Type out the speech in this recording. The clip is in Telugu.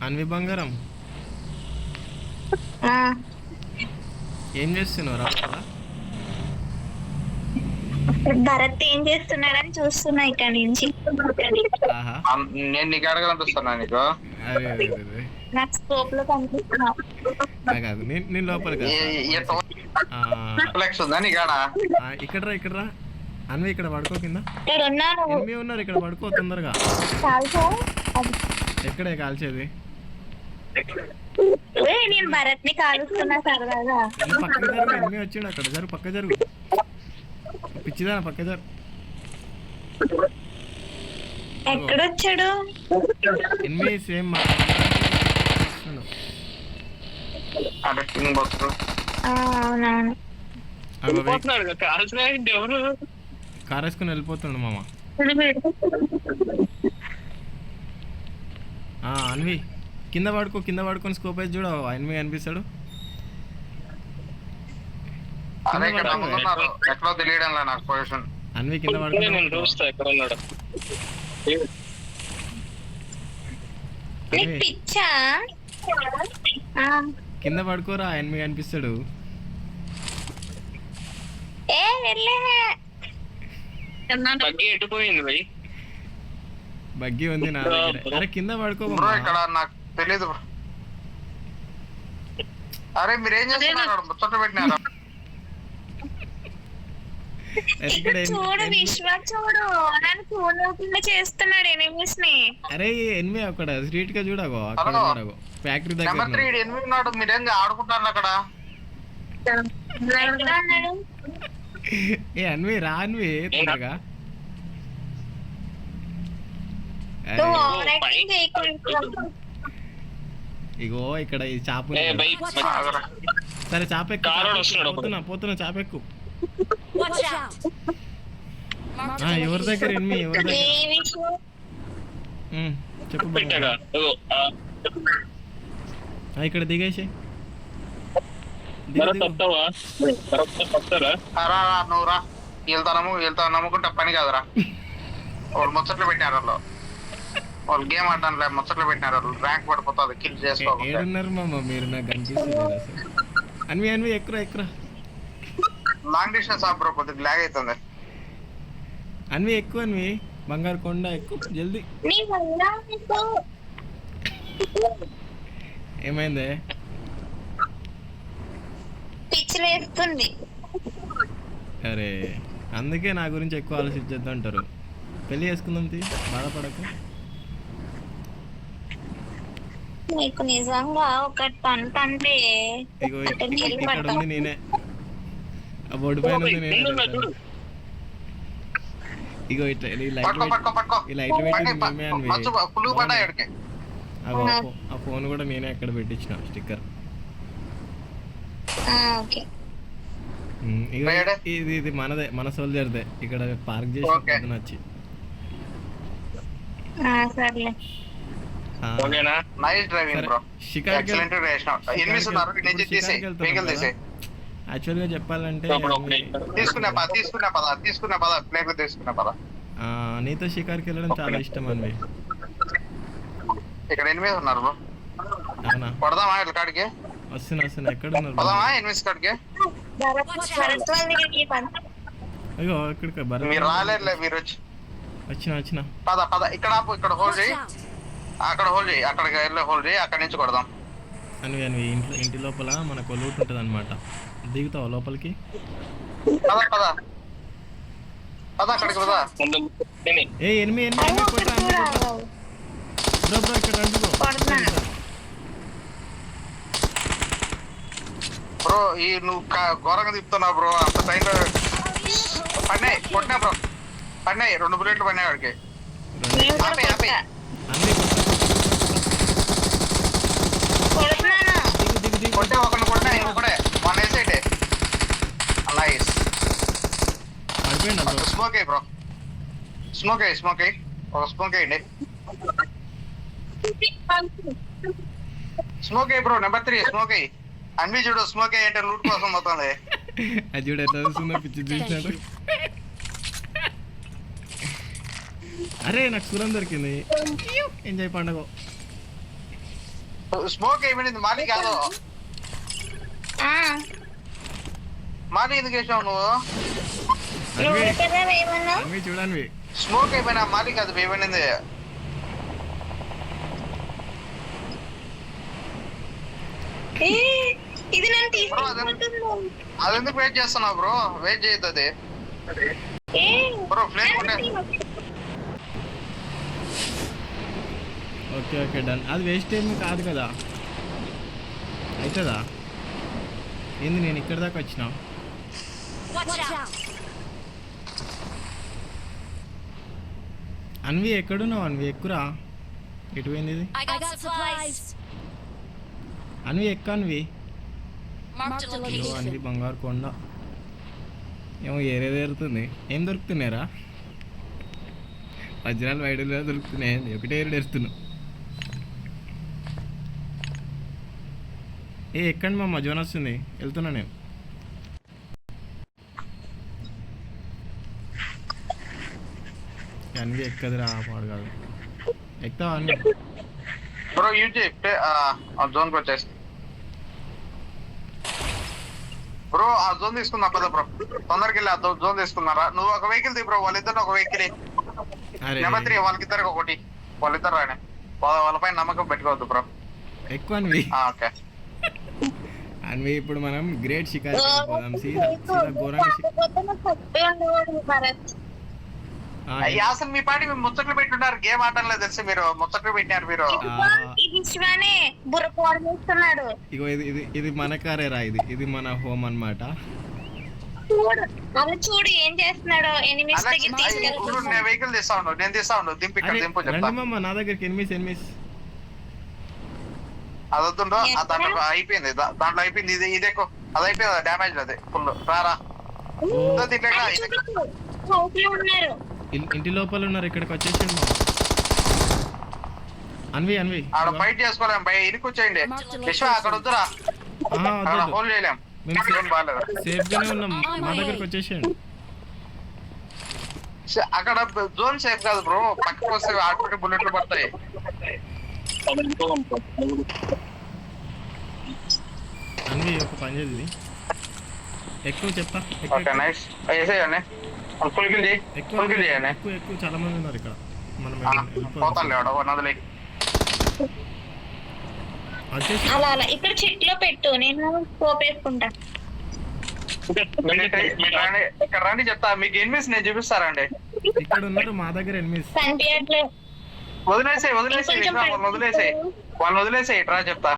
అన్వి బంగారం ఏం చేస్తున్నావు రా? భరత్ ఏం చేస్తున్నాడని చూస్తున్నా ఇక్కడ నుంచి. నేను నీకు అడగనిపిస్తున్నా నీకు. నాకు స్కోప్ లో కనిపిస్తున్నా. నేను లోపలికి ఇక్కడ ఇక్కడ అన్వి ఇక్కడ పడుకో కింద. ఎనిమిది ఉన్నారు ఇక్కడ పడుకో తొందరగా. ఎక్కడే కాల్చేది? నేను భరత్ ని కాలుస్తున్నా సరదాగా. పక్క జరుగు, ఎనిమిది వచ్చిండు అక్కడ. జరుగు పక్క జరుగు, పిచ్చిదా పక్క జరుగు. ఎక్కడొచ్చాడు? ఎనిమిది సేమ్ అవునవును. కార్ వేసుకుని వెళ్ళిపోతుండు మామ. అన్వి కింద పడుకో, కింద పడుకొని స్కోప్ వేసి చూడ ఎనిమిది కనిపిస్తాడు. అన్వి కింద పడుకో, కింద పడుకోరా ఎనిమిది కనిపిస్తాడు. బగ్గి ఉంది నా దగ్గర. అరే కింద పడుకో. ఇక్కడ నాకు తెలీదు. అరే మీరేం చేస్తున్నారు? ముచ్చట పెట్టినారా? చూడు విశ్వ, చూడు నన్ను చూడకుండా చేస్తున్నాడు ఎనిమిస్ ని. అరే ఎనిమిది అక్కడ స్ట్రీట్ గా చూడగో, అక్కడ చూడగో ఫ్యాక్టరీ దగ్గర. ఎనిమిది ఉన్నాడు, మీరేం ఆడుకుంటారు అక్కడ? ఏ అన్వి రా, అన్వి తొందరగా. ఇగో ఇక్కడ ఈ చాప. సరే చాప ఎక్కు, పోతున్నా చాప ఎక్కు. ఎవరి దగ్గర ఎనిమిది? ఎవరి దగ్గర చెప్పు. ఇక్కడ దిగేసి నువ్వురా. వెళ్తా నమ్ముకుంటా పని కాదురా. వాళ్ళు ముచ్చట్లు పెట్టినారు, వాళ్ళు గేమ్ ఆడడానికి ముచ్చట్లు పెట్టినారు. వాళ్ళు ర్యాంక్ పడిపోతుంది, కిల్ చేసుకోవాలి. ఏడున్నారు మామ మీరు? నాకు కనిపిస్తున్నారు అసలు. అన్వి అన్వి ఎక్కురా. లాంగ్ డిస్టెన్స్ బ్రో, కొద్దిగా లాగ్ అవుతుంది. అన్వి ఎక్కువ, అన్వి బంగారు కొండ ఎక్కువ జల్దీ. ఏమైంది? పిచ్చిలేస్తుంది. అరే అందుకే నా గురించి ఎక్కువ ఆలోచించద్దు అంటారు. పెళ్లి చేసుకుందాం తీ, బాధపడకు. నీకు నిజంగా ఒక తంట అంటే ఇక్కడ ఉంది నేనే, ఆ బోర్డు పైన ఉంది నేనే. ఇగో ఇట్లా ఈ లైట్ పెట్టింది మేమే అన్వి. ఆ ఫోన్ కూడా నేనే అక్కడ పెట్టించిన స్టిక్కర్. ఇది మనదే, మన సోల్జర్దే. ఇక్కడ పార్క్ చేసి వచ్చి యాక్చువల్ గా చెప్పాలంటే నీతో షికార్కి వెళ్ళడం చాలా ఇష్టం అన్వి. ఇక్కడ ఎనిమిది ఉన్నారు. అవునా? వస్తున్నా. ఎక్కడ ఉన్నారు? అయ్యో ఇక్కడికి వచ్చిన. పద ఇక్కడ హోల్డ్ చేయి, అక్కడ హోల్డ్ చేయి, అక్కడికి వెళ్ళి హోల్డ్ చేయి, అక్కడి నుంచి కొడదాం. అన్వి ఇంటి లోపల మనకు లూట్ ఉంటుంది అనమాట. దిగుతావా లోపలికి? పద అక్కడికి పద. ఏ ఎనిమిది బ్రో ఇక్కడ రండి బ్రో. ఈ నువ్వు ఘోరంగా తిప్పుతున్నావు బ్రో. అంత టైంలో కొట్టినా బ్రో, పడినాయి 2 బుల్లెట్లు పడినాయి వాడికి. కొట్టే ఒకరిని కొట్టినా ఇంకొకడే వన్ వేసేటే. నైస్. స్మోక్ అయ్యి బ్రో, స్మోక్ అయ్యి ఒక స్మోక్ అయ్యండి. స్మోక్ అయ్యి బ్రో, నెంబర్ 3 స్మోక్ అయ్యి. అన్వి చూడు, స్మోక్ అయ్యి అంటే లూట్ కోసం పోతుంది. అది చూడు ఎట్లా చూస్తుందో, పిచ్చి చూసినాడు. అరే నాకు సురం దొరికింది. ఎంజాయ్ పండుగ. స్మోక్ అయిపోయింది మాది కాదు. ఆ, మాది ఎందుకు వేసావు నువ్వు? నువ్వు కదా ఏమన్నా అన్వి చూడన్వి. స్మోక్ అయిపోయినా మాది కాదు ఏమైంది. ఇది నన్ను తీసుకుంటుంది. అది ఎందుకు వెయిట్ చేస్తున్నావు బ్రో? వెయిట్ చేయొద్దు అది బ్రో. ఫ్లేమ్ ఉంటే ఓకే ఓకే డన్. అది వేస్ట్ ఏమి కాదు కదా, అవుతుందా? ఏంది నేను ఇక్కడ దాకా వచ్చినా? అన్వి ఎక్కడున్నావు? అన్వి ఎక్కురా. ఎటు పోయింది ఇది? అన్వి ఎక్క అన్వి. అయ్యో అన్వి బంగారు కొండ. ఏమో ఏరేదేరుతుంది. ఏం దొరుకుతున్నారా? వజ్రాలు వైడులో దొరుకుతున్నాయి. ఒకటే ఏరుడు ఎరుతున్నావు. ఎక్కండి మా జోన్ వస్తుంది, వెళ్తున్నా నేను. అన్వి ఎక్కదురా పాడు కాదు. ఎక్కుతావా అన్వి? బ్రో యూజ్ చేస్తే జోన్కి వచ్చేసి బ్రో. ఆ జోన్ తీసుకుందాం పద బ్రో. తొందరకి వెళ్ళి ఆ జోన్ తీసుకున్నారా? నువ్వు ఒక వెహికల్ తీ బ్రో. వాళ్ళిద్దరు ఒక వెహికల్. నెంబర్ 3 వాళ్ళకిద్దరికి ఒకటి. వాళ్ళిద్దరు రాని వాళ్ళపై నమ్మకం పెట్టుకోవద్దు బ్రో. ఎక్కువ అన్వి. ఓకే అన్వి ఇప్పుడు మనం గ్రేట్ షికార్ పోదాం. సీదా ఘోరంగా అసలు మీ పాటి మీరు ముచ్చట్లు పెట్టున్నారు. గేమ్ ఆటంలో తెలిసి మీరు ముచ్చట్లు పెట్టినారు మీరు. ఇది శివానే బుర్ర పోడేస్తున్నాడు. ఇగో ఇది ఇది ఇది మన కారేరా. ఇది మన హోమ్ అన్నమాట. చూడు అది చూడు ఏం చేస్తున్నాడో. ఎనిమిస్ దగ్గర నేను తీసుకెళ్తున్నాడు. వెహికల్ తీస్తా ఉండు. నేను తీస్తా ఉండు. దింపు ఇక్కడ దింపు చెప్తా. రండిమమ్మ నా దగ్గరికి. ఎనిమిస్ అది వద్దుండో. దాంట్లో అయిపోయింది. దాంట్లో అయిపోయింది. ఇది ఎక్కువ అది అయిపోయింది. డ్యామేజ్ అది ఫుల్. రారా ఉన్నారు. ఇంటి లోపల ఉన్నారు. ఇక్కడికి వచ్చేసిండు మా అన్వి. ఆడ ఫైట్ చేసుకోలేం భయ. ఇరికి వచ్చేయండి విశ్వ. అక్కడ వద్దురా. అక్కడ హోల్ చేయలేం. బాగాలేదు. సేఫ్ గానే ఉన్నాం. మా దగ్గరికి వచ్చేసాడు. అక్కడ జోన్ సేఫ్ కాదు బ్రో. పక్కకు వస్తే ఆటోమేటిక్ బుల్లెట్లు పడతాయి. అన్వి ఒక పని చేది. ఎక్కువ చెప్తా. Okay nice. వేసేయండి. ఫుల్ కిల్ చేయి. ఫుల్ కిల్ చేయండి. ఎక్కువ చాలా మంది ఉన్నారు ఇక్కడ. మనం పోతాను లేవాడు వదిలే. వచ్చేసి అలా అలా ఇక్కడ చెట్లో పెట్టు. నేను పోపేసుకుంటా. ఇక్కడ రండి చెప్తా. మీకు ఎనిమిస్ నేను చూపిస్తారండి. ఇక్కడ ఉన్నారు మా దగ్గర ఎనిమిస్. కనిపించట్లేదు. వదిలేసేయి వాళ్ళని వదిలేసేయి. ఇట్రా చెప్తా.